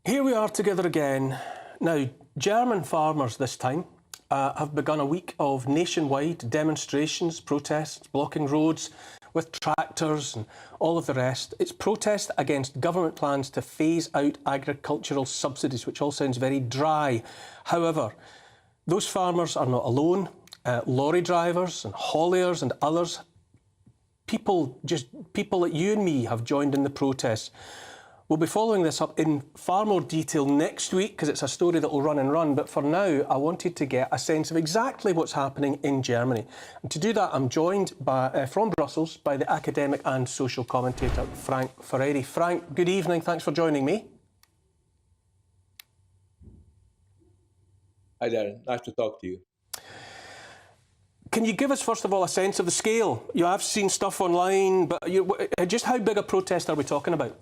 Here we are together again. Now, German farmers this time have begun a week of nationwide demonstrations, protests, blocking roads with tractors and all of the rest. It's protest against government plans to phase out agricultural subsidies, which all sounds very dry. However, those farmers are not alone. Lorry drivers and hauliers and others, people like you and me have joined in the protests. We'll be following this up in far more detail next week because it's a story that will run and run. But for now, I wanted to get a sense of exactly what's happening in Germany. And to do that, I'm joined from Brussels by the academic and social commentator, Frank Ferreri. Frank, good evening. Thanks for joining me. Hi there. Nice to talk to you. Can you give us, first of all, a sense of the scale? You have seen stuff online, but just how big a protest are we talking about?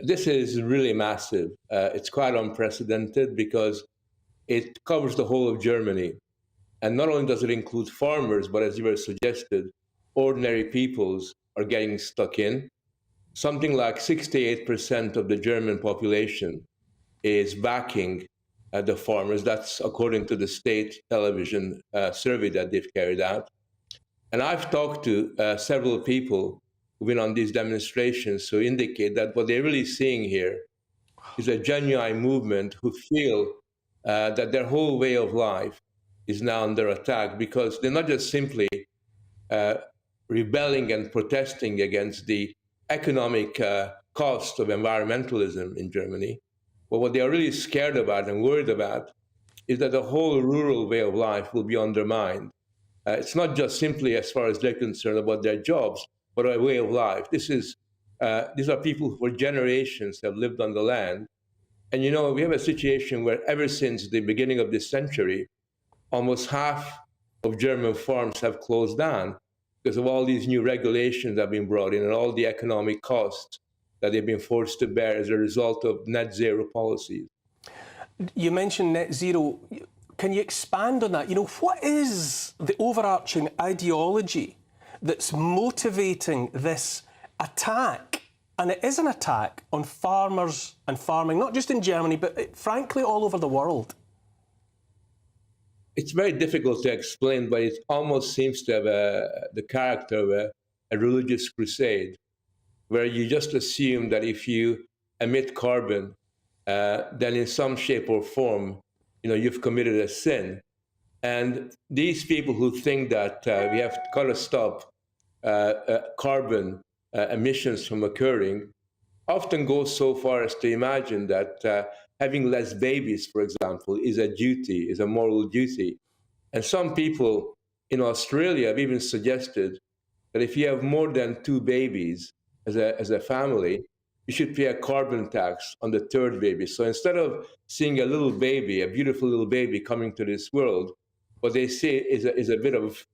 This is really massive. It's quite unprecedented because it covers the whole of Germany. And not only does it include farmers, but as you were suggested, ordinary peoples are getting stuck in. Something like 68% of the German population is backing the farmers. That's according to the state television survey that they've carried out. And I've talked to several people who've been on these demonstrations who indicate that what they're really seeing here is a genuine movement who feel that their whole way of life is now under attack because they're not just simply rebelling and protesting against the economic cost of environmentalism in Germany, but what they are really scared about and worried about is that the whole rural way of life will be undermined. It's not just simply, as far as they're concerned, about their jobs, but a way of life. These are people who for generations have lived on the land. And you know, we have a situation where ever since the beginning of this century, almost half of German farms have closed down because of all these new regulations that have been brought in and all the economic costs that they've been forced to bear as a result of net zero policies. You mentioned net zero. Can you expand on that? You know, what is the overarching ideology that's motivating this attack? And it is an attack on farmers and farming, not just in Germany, but frankly all over the world. It's very difficult to explain, but it almost seems to have the character of a religious crusade, where you just assume that if you emit carbon, then in some shape or form, you know, you've committed a sin. And these people who think that we have got to stop carbon emissions from occurring often go so far as to imagine that having less babies, for example, is a duty, is a moral duty. And some people in Australia have even suggested that if you have more than 2 babies as a family, you should pay a carbon tax on the 3rd baby. So instead of seeing a little baby, a beautiful little baby coming to this world, what they say is a bit of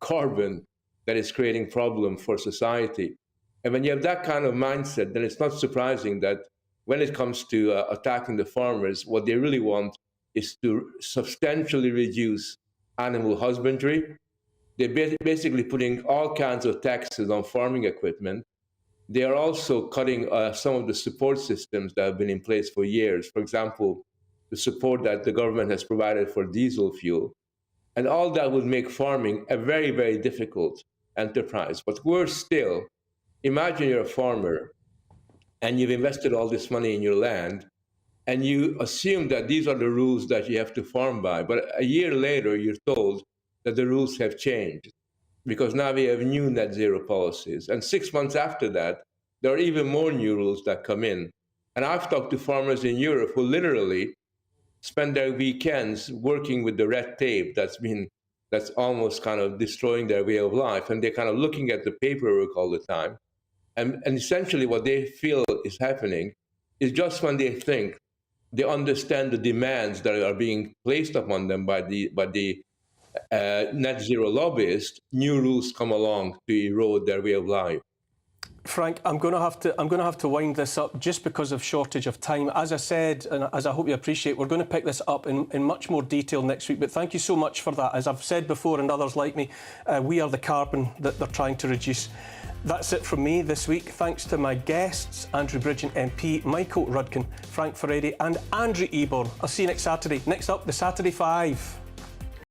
carbon that is creating problem for society. And when you have that kind of mindset, then it's not surprising that when it comes to attacking the farmers, what they really want is to substantially reduce animal husbandry. They're basically putting all kinds of taxes on farming equipment. They are also cutting some of the support systems that have been in place for years. For example, the support that the government has provided for diesel fuel. And all that would make farming a very, very difficult enterprise. But worse still, imagine you're a farmer and you've invested all this money in your land and you assume that these are the rules that you have to farm by. But a year later, you're told that the rules have changed because now we have new net zero policies. And 6 months after that, there are even more new rules that come in. And I've talked to farmers in Europe who literally spend their weekends working with the red tape that's almost kind of destroying their way of life. And they're kind of looking at the paperwork all the time. And essentially what they feel is happening is just when they think they understand the demands that are being placed upon them by the net zero lobbyists, new rules come along to erode their way of life. Frank, I'm going to have to wind this up just because of shortage of time. As I said, and as I hope you appreciate, we're going to pick this up in much more detail next week. But thank you so much for that. As I've said before, and others like me, we are the carbon that they're trying to reduce. That's it from me this week. Thanks to my guests, Andrew Bridgen MP, Michael Rudkin, Frank Ferretti and Andrew Eborn. I'll see you next Saturday. Next up, the Saturday Five.